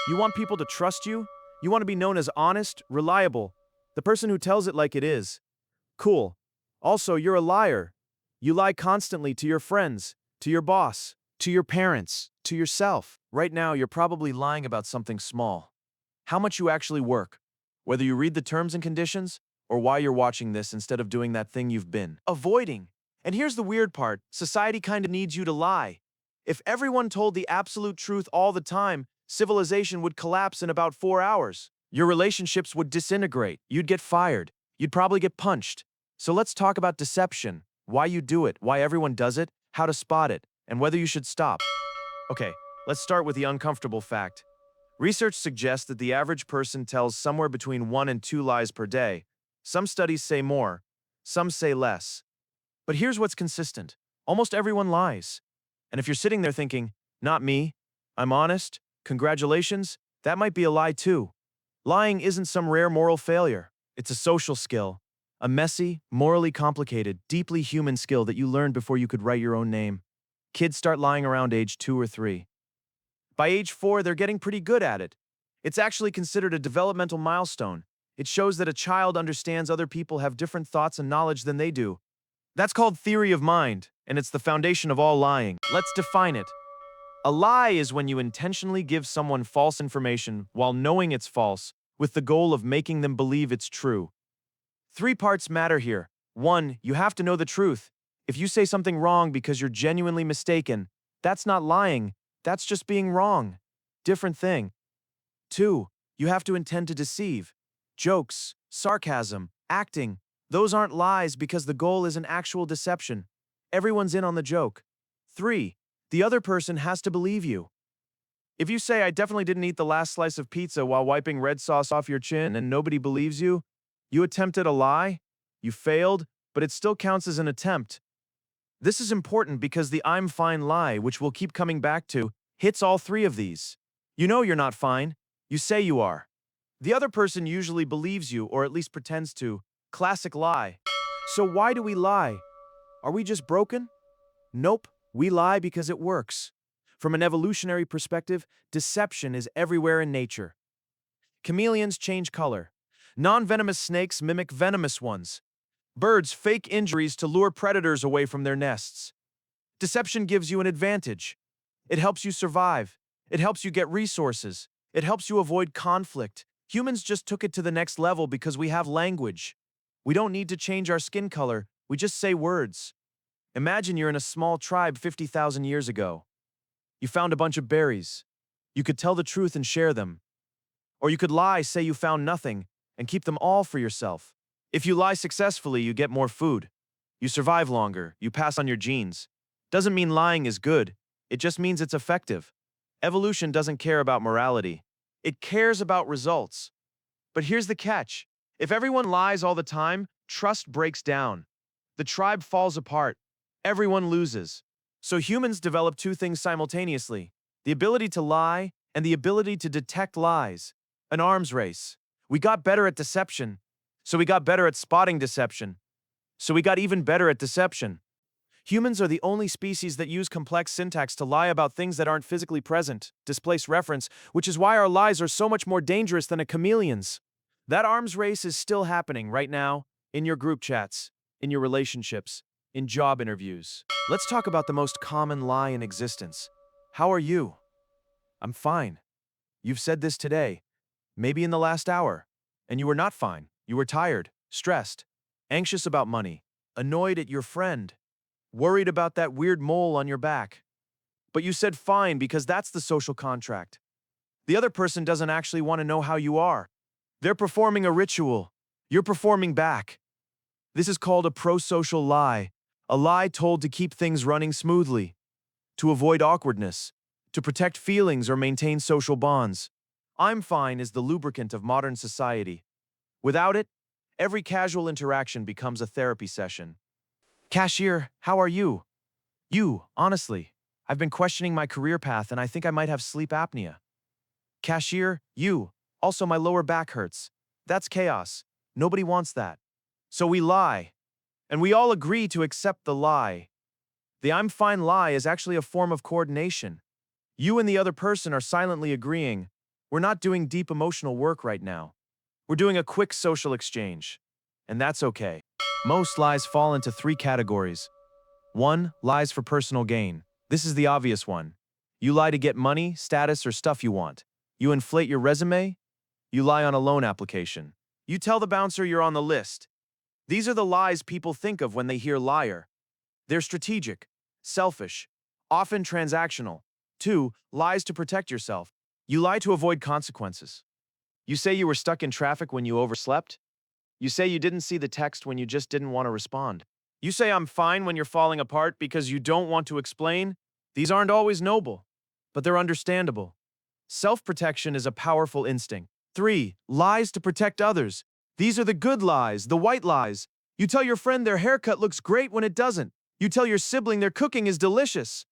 You want people to trust you? You want to be known as honest, reliable, the person who tells it like it is. Cool. Also, you're a liar. You lie constantly to your friends, to your boss, to your parents, to yourself. Right now, you're probably lying about something small. How much you actually work, whether you read the terms and conditions, or why you're watching this instead of doing that thing you've been avoiding. And here's the weird part, society kinda needs you to lie. If everyone told the absolute truth all the time, civilization would collapse in about 4 hours. Your relationships would disintegrate, you'd get fired, you'd probably get punched. So let's talk about deception, why you do it, why everyone does it, how to spot it, and whether you should stop. Okay, let's start with the uncomfortable fact. Research suggests that the average person tells somewhere between 1 and 2 lies per day. Some studies say more, some say less. But here's what's consistent. Almost everyone lies. And if you're sitting there thinking, not me, I'm honest, congratulations, that might be a lie too. Lying isn't some rare moral failure. It's a social skill. A messy, morally complicated, deeply human skill that you learned before you could write your own name. Kids start lying around age 2 or 3. By age 4, they're getting pretty good at it. It's actually considered a developmental milestone. It shows that a child understands other people have different thoughts and knowledge than they do. That's called theory of mind, and it's the foundation of all lying. Let's define it. A lie is when you intentionally give someone false information while knowing it's false, with the goal of making them believe it's true. 3 parts matter here. 1, you have to know the truth. If you say something wrong because you're genuinely mistaken, that's not lying, that's just being wrong. Different thing. 2, you have to intend to deceive. Jokes, sarcasm, acting, those aren't lies because the goal is an actual deception. Everyone's in on the joke. 3, the other person has to believe you. If you say, I definitely didn't eat the last slice of pizza while wiping red sauce off your chin and nobody believes you, you attempted a lie, you failed, but it still counts as an attempt. This is important because the I'm fine lie, which we'll keep coming back to, hits all 3 of these. You know you're not fine. You say you are. The other person usually believes you, or at least pretends to. Classic lie. So why do we lie? Are we just broken? Nope, we lie because it works. From an evolutionary perspective, deception is everywhere in nature. Chameleons change color. Non-venomous snakes mimic venomous ones. Birds fake injuries to lure predators away from their nests. Deception gives you an advantage. It helps you survive. It helps you get resources. It helps you avoid conflict. Humans just took it to the next level because we have language. We don't need to change our skin color, we just say words. Imagine you're in a small tribe 50,000 years ago. You found a bunch of berries. You could tell the truth and share them. Or you could lie, say you found nothing, and keep them all for yourself. If you lie successfully, you get more food. You survive longer, you pass on your genes. Doesn't mean lying is good, it just means it's effective. Evolution doesn't care about morality. It cares about results. But here's the catch. If everyone lies all the time, trust breaks down. The tribe falls apart. Everyone loses. So humans develop 2 things simultaneously: the ability to lie and the ability to detect lies. An arms race. We got better at deception. So we got better at spotting deception. So we got even better at deception. Humans are the only species that use complex syntax to lie about things that aren't physically present, displace reference, which is why our lies are so much more dangerous than a chameleon's. That arms race is still happening right now, in your group chats, in your relationships, in job interviews. Let's talk about the most common lie in existence. How are you? I'm fine. You've said this today, maybe in the last hour, and you were not fine. You were tired, stressed, anxious about money, annoyed at your friend, worried about that weird mole on your back. But you said fine because that's the social contract. The other person doesn't actually want to know how you are. They're performing a ritual. You're performing back. This is called a prosocial lie, a lie told to keep things running smoothly, to avoid awkwardness, to protect feelings or maintain social bonds. I'm fine is the lubricant of modern society. Without it, every casual interaction becomes a therapy session. Cashier, how are you? You, honestly, I've been questioning my career path and I think I might have sleep apnea. Cashier, you, also my lower back hurts. That's chaos. Nobody wants that. So we lie. And we all agree to accept the lie. The I'm fine lie is actually a form of coordination. You and the other person are silently agreeing, We're not doing deep emotional work right now. We're doing a quick social exchange. And that's okay. Most lies fall into three categories. 1. Lies for personal gain. This is the obvious one. You lie to get money, status, or stuff you want. You inflate your resume. You lie on a loan application. You tell the bouncer you're on the list. These are the lies people think of when they hear liar. They're strategic, selfish, often transactional. 2. Lies to protect yourself. You lie to avoid consequences. You say you were stuck in traffic when you overslept. You say you didn't see the text when you just didn't want to respond. You say I'm fine when you're falling apart because you don't want to explain. These aren't always noble, but they're understandable. Self-protection is a powerful instinct. 3. Lies to protect others. These are the good lies, the white lies. You tell your friend their haircut looks great when it doesn't. You tell your sibling their cooking is delicious.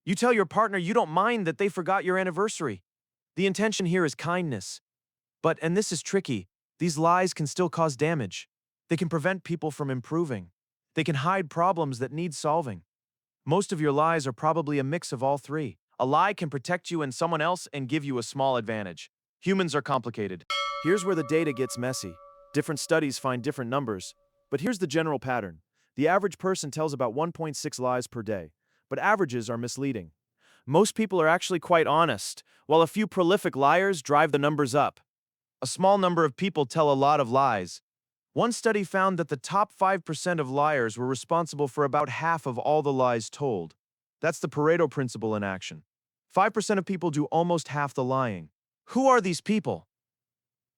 You tell your partner you don't mind that they forgot your anniversary. The intention here is kindness. But, and this is tricky, these lies can still cause damage. They can prevent people from improving. They can hide problems that need solving. Most of your lies are probably a mix of all three. A lie can protect you and someone else and give you a small advantage. Humans are complicated. Here's where the data gets messy. Different studies find different numbers. But here's the general pattern. The average person tells about 1.6 lies per day. But averages are misleading. Most people are actually quite honest, while a few prolific liars drive the numbers up. A small number of people tell a lot of lies. One study found that the top 5% of liars were responsible for about half of all the lies told. That's the Pareto principle in action. 5% of people do almost half the lying. Who are these people?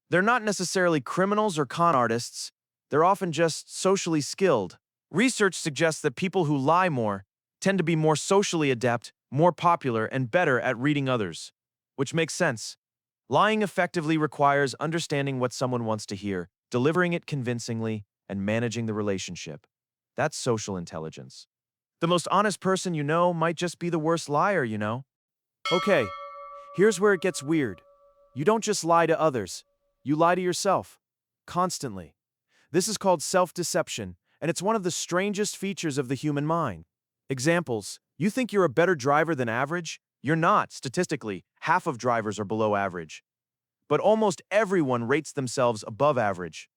They're not necessarily criminals or con artists. They're often just socially skilled. Research suggests that people who lie more tend to be more socially adept, more popular, and better at reading others. Which makes sense. Lying effectively requires understanding what someone wants to hear, delivering it convincingly, and managing the relationship. That's social intelligence. The most honest person you know might just be the worst liar you know. Okay, here's where it gets weird. You don't just lie to others. You lie to yourself. Constantly. This is called self-deception, and it's one of the strangest features of the human mind. Examples. You think you're a better driver than average? You're not, statistically. Half of drivers are below average. But almost everyone rates themselves above average.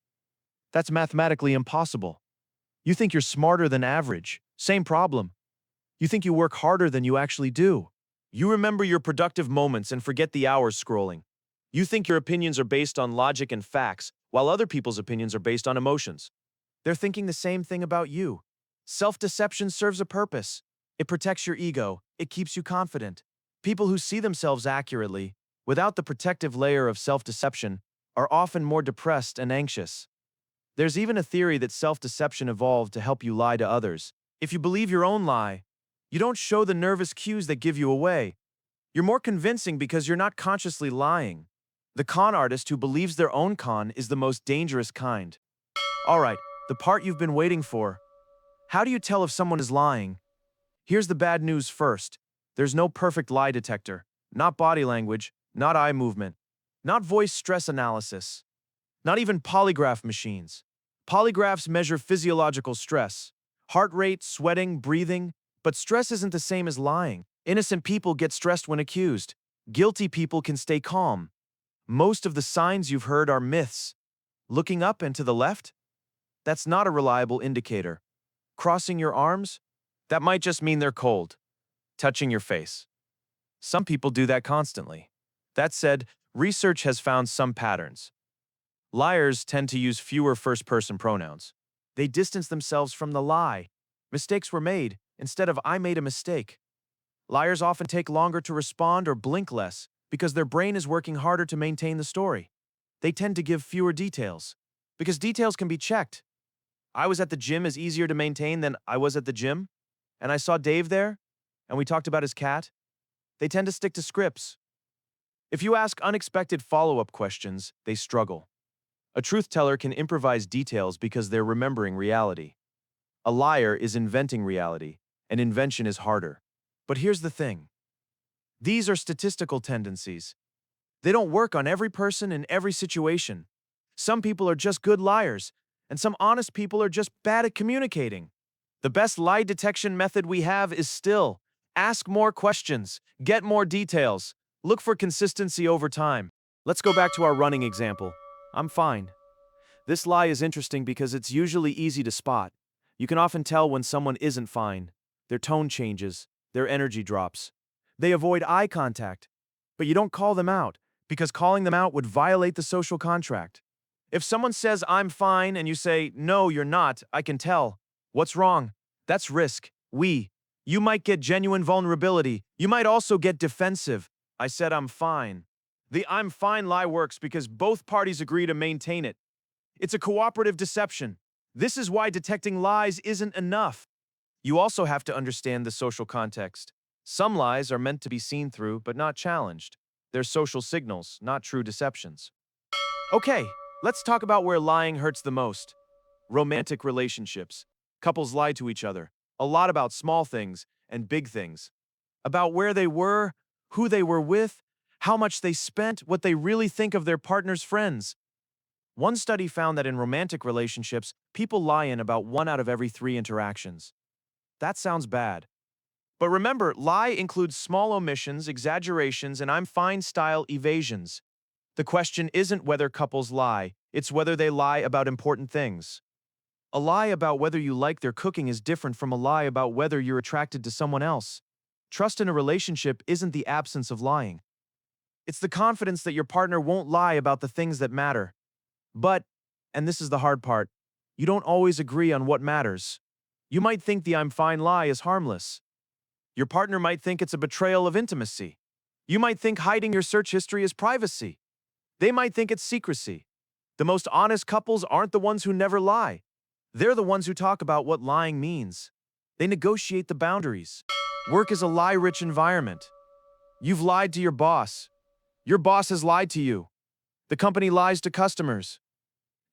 That's mathematically impossible. You think you're smarter than average. Same problem. You think you work harder than you actually do. You remember your productive moments and forget the hours scrolling. You think your opinions are based on logic and facts, while other people's opinions are based on emotions. They're thinking the same thing about you. Self-deception serves a purpose. It protects your ego. It keeps you confident. People who see themselves accurately, without the protective layer of self-deception, are often more depressed and anxious. There's even a theory that self-deception evolved to help you lie to others. If you believe your own lie, you don't show the nervous cues that give you away. You're more convincing because you're not consciously lying. The con artist who believes their own con is the most dangerous kind. Alright, the part you've been waiting for. How do you tell if someone is lying? Here's the bad news first. There's no perfect lie detector. Not body language, not eye movement, not voice stress analysis, not even polygraph machines. Polygraphs measure physiological stress, heart rate, sweating, breathing, but stress isn't the same as lying. Innocent people get stressed when accused. Guilty people can stay calm. Most of the signs you've heard are myths. Looking up and to the left? That's not a reliable indicator. Crossing your arms? That might just mean they're cold. Touching your face. Some people do that constantly. That said, research has found some patterns. Liars tend to use fewer first-person pronouns. They distance themselves from the lie. Mistakes were made instead of I made a mistake. Liars often take longer to respond or blink less because their brain is working harder to maintain the story. They tend to give fewer details because details can be checked. I was at the gym is easier to maintain than I was at the gym, and I saw Dave there, and we talked about his cat. They tend to stick to scripts. If you ask unexpected follow-up questions, they struggle. A truth teller can improvise details because they're remembering reality. A liar is inventing reality, and invention is harder. But here's the thing. These are statistical tendencies. They don't work on every person in every situation. Some people are just good liars, and some honest people are just bad at communicating. The best lie detection method we have is still ask more questions, get more details, look for consistency over time. Let's go back to our running example. I'm fine. This lie is interesting because it's usually easy to spot. You can often tell when someone isn't fine. Their tone changes, their energy drops. They avoid eye contact. But you don't call them out, because calling them out would violate the social contract. If someone says, I'm fine, and you say, no, you're not, I can tell. What's wrong? That's risk. You might get genuine vulnerability. You might also get defensive. I said I'm fine. The I'm fine lie works because both parties agree to maintain it. It's a cooperative deception. This is why detecting lies isn't enough. You also have to understand the social context. Some lies are meant to be seen through but not challenged. They're social signals, not true deceptions. Okay, let's talk about where lying hurts the most. Romantic relationships. Couples lie to each other, a lot about small things and big things. About where they were, who they were with, how much they spent, what they really think of their partner's friends. One study found that in romantic relationships, people lie in about 1 out of every 3 interactions. That sounds bad. But remember, lie includes small omissions, exaggerations, and I'm fine style evasions. The question isn't whether couples lie, it's whether they lie about important things. A lie about whether you like their cooking is different from a lie about whether you're attracted to someone else. Trust in a relationship isn't the absence of lying. It's the confidence that your partner won't lie about the things that matter. But, and this is the hard part, you don't always agree on what matters. You might think the I'm fine lie is harmless. Your partner might think it's a betrayal of intimacy. You might think hiding your search history is privacy. They might think it's secrecy. The most honest couples aren't the ones who never lie. They're the ones who talk about what lying means. They negotiate the boundaries. Work is a lie-rich environment. You've lied to your boss. Your boss has lied to you. The company lies to customers.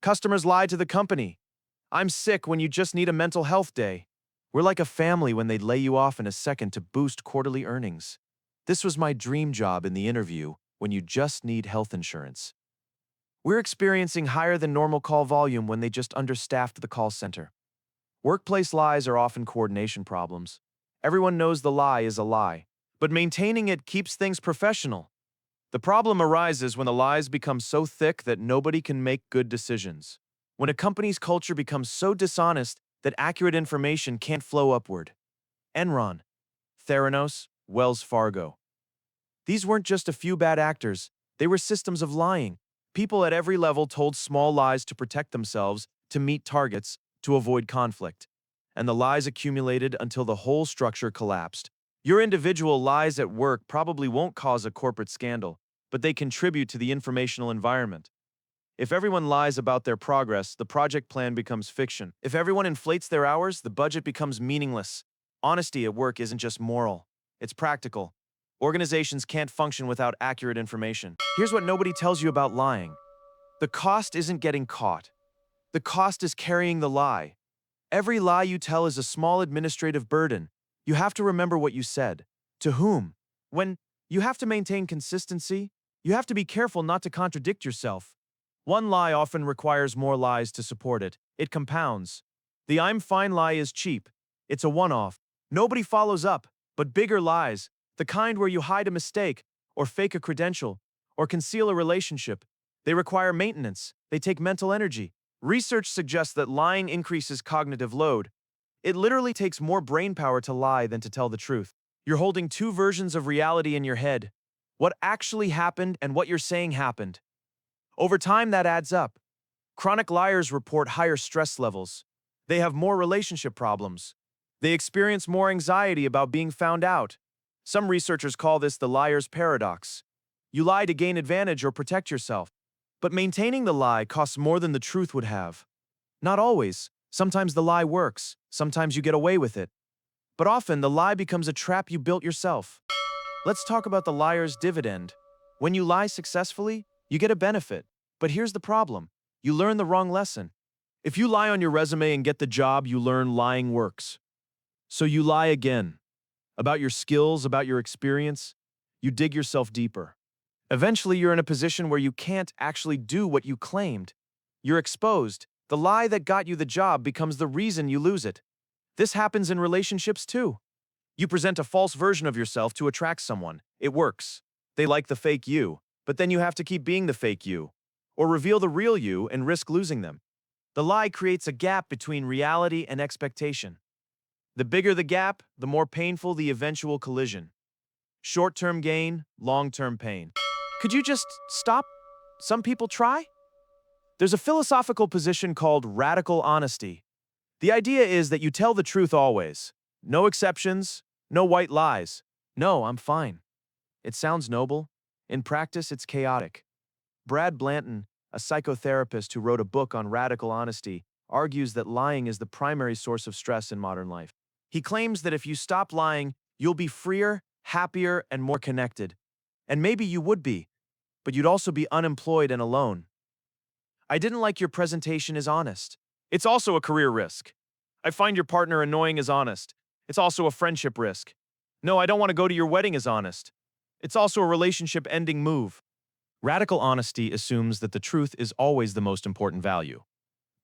Customers lie to the company. I'm sick when you just need a mental health day. We're like a family when they'd lay you off in a second to boost quarterly earnings. This was my dream job in the interview when you just need health insurance. We're experiencing higher than normal call volume when they just understaffed the call center. Workplace lies are often coordination problems. Everyone knows the lie is a lie, but maintaining it keeps things professional. The problem arises when the lies become so thick that nobody can make good decisions. When a company's culture becomes so dishonest that accurate information can't flow upward. Enron, Theranos, Wells Fargo. These weren't just a few bad actors, they were systems of lying. People at every level told small lies to protect themselves, to meet targets, to avoid conflict. And the lies accumulated until the whole structure collapsed. Your individual lies at work probably won't cause a corporate scandal, but they contribute to the informational environment. If everyone lies about their progress, the project plan becomes fiction. If everyone inflates their hours, the budget becomes meaningless. Honesty at work isn't just moral, it's practical. Organizations can't function without accurate information. Here's what nobody tells you about lying. The cost isn't getting caught. The cost is carrying the lie. Every lie you tell is a small administrative burden. You have to remember what you said. To whom? When you have to maintain consistency, you have to be careful not to contradict yourself. One lie often requires more lies to support it. It compounds. The I'm fine lie is cheap. It's a one-off. Nobody follows up, but bigger lies, the kind where you hide a mistake, or fake a credential, or conceal a relationship, they require maintenance. They take mental energy. Research suggests that lying increases cognitive load. It literally takes more brain power to lie than to tell the truth. You're holding two versions of reality in your head. What actually happened and what you're saying happened. Over time, that adds up. Chronic liars report higher stress levels. They have more relationship problems. They experience more anxiety about being found out. Some researchers call this the liar's paradox. You lie to gain advantage or protect yourself. But maintaining the lie costs more than the truth would have. Not always. Sometimes the lie works. Sometimes you get away with it. But often, the lie becomes a trap you built yourself. Let's talk about the liar's dividend. When you lie successfully, you get a benefit. But here's the problem. You learn the wrong lesson. If you lie on your resume and get the job, you learn lying works. So you lie again. About your skills, about your experience. You dig yourself deeper. Eventually, you're in a position where you can't actually do what you claimed. You're exposed. The lie that got you the job becomes the reason you lose it. This happens in relationships too. You present a false version of yourself to attract someone. It works. They like the fake you. But then you have to keep being the fake you, or reveal the real you and risk losing them. The lie creates a gap between reality and expectation. The bigger the gap, the more painful the eventual collision. Short-term gain, long-term pain. Could you just stop? Some people try? There's a philosophical position called radical honesty. The idea is that you tell the truth always. No exceptions, no white lies. No, I'm fine. It sounds noble. In practice, it's chaotic. Brad Blanton, a psychotherapist who wrote a book on radical honesty, argues that lying is the primary source of stress in modern life. He claims that if you stop lying, you'll be freer, happier, and more connected. And maybe you would be, but you'd also be unemployed and alone. I didn't like your presentation is honest. It's also a career risk. I find your partner annoying is honest. It's also a friendship risk. No, I don't want to go to your wedding is honest. It's also a relationship-ending move. Radical honesty assumes that the truth is always the most important value.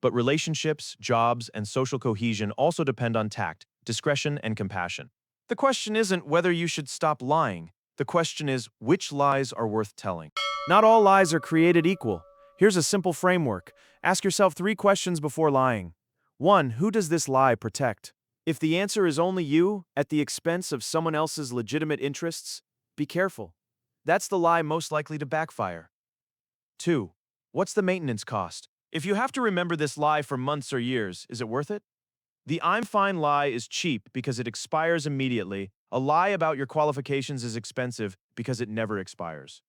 But relationships, jobs, and social cohesion also depend on tact, discretion, and compassion. The question isn't whether you should stop lying. The question is which lies are worth telling. Not all lies are created equal. Here's a simple framework. Ask yourself 3 questions before lying. 1. Who does this lie protect? If the answer is only you, at the expense of someone else's legitimate interests, be careful. That's the lie most likely to backfire. 2. What's the maintenance cost? If you have to remember this lie for months or years, is it worth it? The I'm fine lie is cheap because it expires immediately. A lie about your qualifications is expensive because it never expires.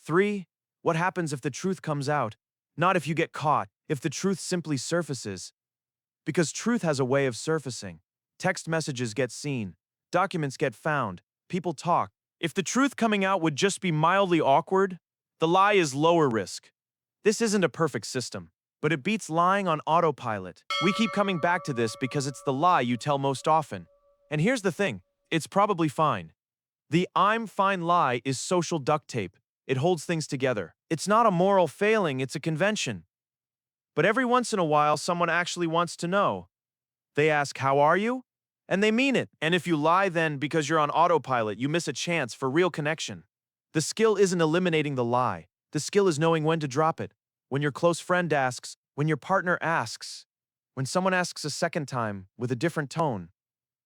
3. What happens if the truth comes out? Not if you get caught, if the truth simply surfaces. Because truth has a way of surfacing. Text messages get seen. Documents get found. People talk. If the truth coming out would just be mildly awkward, the lie is lower risk. This isn't a perfect system, but it beats lying on autopilot. We keep coming back to this because it's the lie you tell most often. And here's the thing, it's probably fine. The I'm fine lie is social duct tape. It holds things together. It's not a moral failing, it's a convention. But every once in a while, someone actually wants to know. They ask, "How are you?" And they mean it. And if you lie then because you're on autopilot, you miss a chance for real connection. The skill isn't eliminating the lie. The skill is knowing when to drop it. When your close friend asks, when your partner asks, when someone asks a second time with a different tone.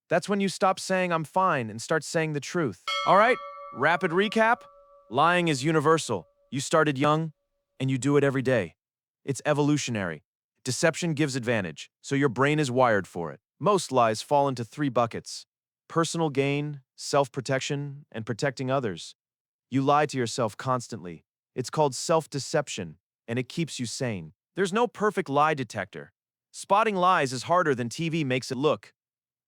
That's when you stop saying "I'm fine" and start saying the truth. All right, rapid recap. Lying is universal. You started young, and you do it every day. It's evolutionary. Deception gives advantage, so your brain is wired for it. Most lies fall into 3 buckets: personal gain, self-protection, and protecting others. You lie to yourself constantly. It's called self-deception, and it keeps you sane. There's no perfect lie detector. Spotting lies is harder than TV makes it look.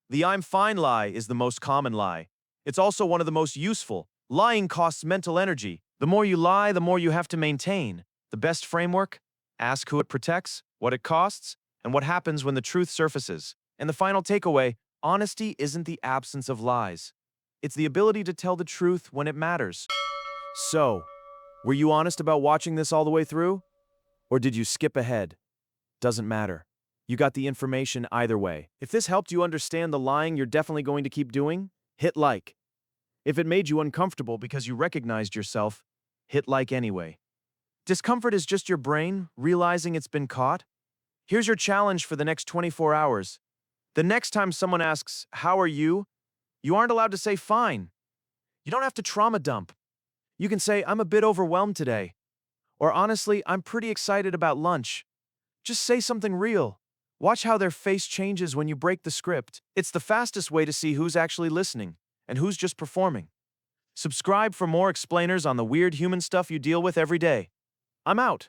The I'm fine lie is the most common lie. It's also one of the most useful. Lying costs mental energy. The more you lie, the more you have to maintain. The best framework? Ask who it protects, what it costs, and what happens when the truth surfaces. And the final takeaway, honesty isn't the absence of lies. It's the ability to tell the truth when it matters. So, were you honest about watching this all the way through? Or did you skip ahead? Doesn't matter. You got the information either way. If this helped you understand the lying you're definitely going to keep doing, hit like. If it made you uncomfortable because you recognized yourself, hit like anyway. Discomfort is just your brain realizing it's been caught. Here's your challenge for the next 24 hours. The next time someone asks, "How are you?" you aren't allowed to say "fine." You don't have to trauma dump. You can say, "I'm a bit overwhelmed today." Or honestly, "I'm pretty excited about lunch." Just say something real. Watch how their face changes when you break the script. It's the fastest way to see who's actually listening and who's just performing. Subscribe for more explainers on the weird human stuff you deal with every day. I'm out.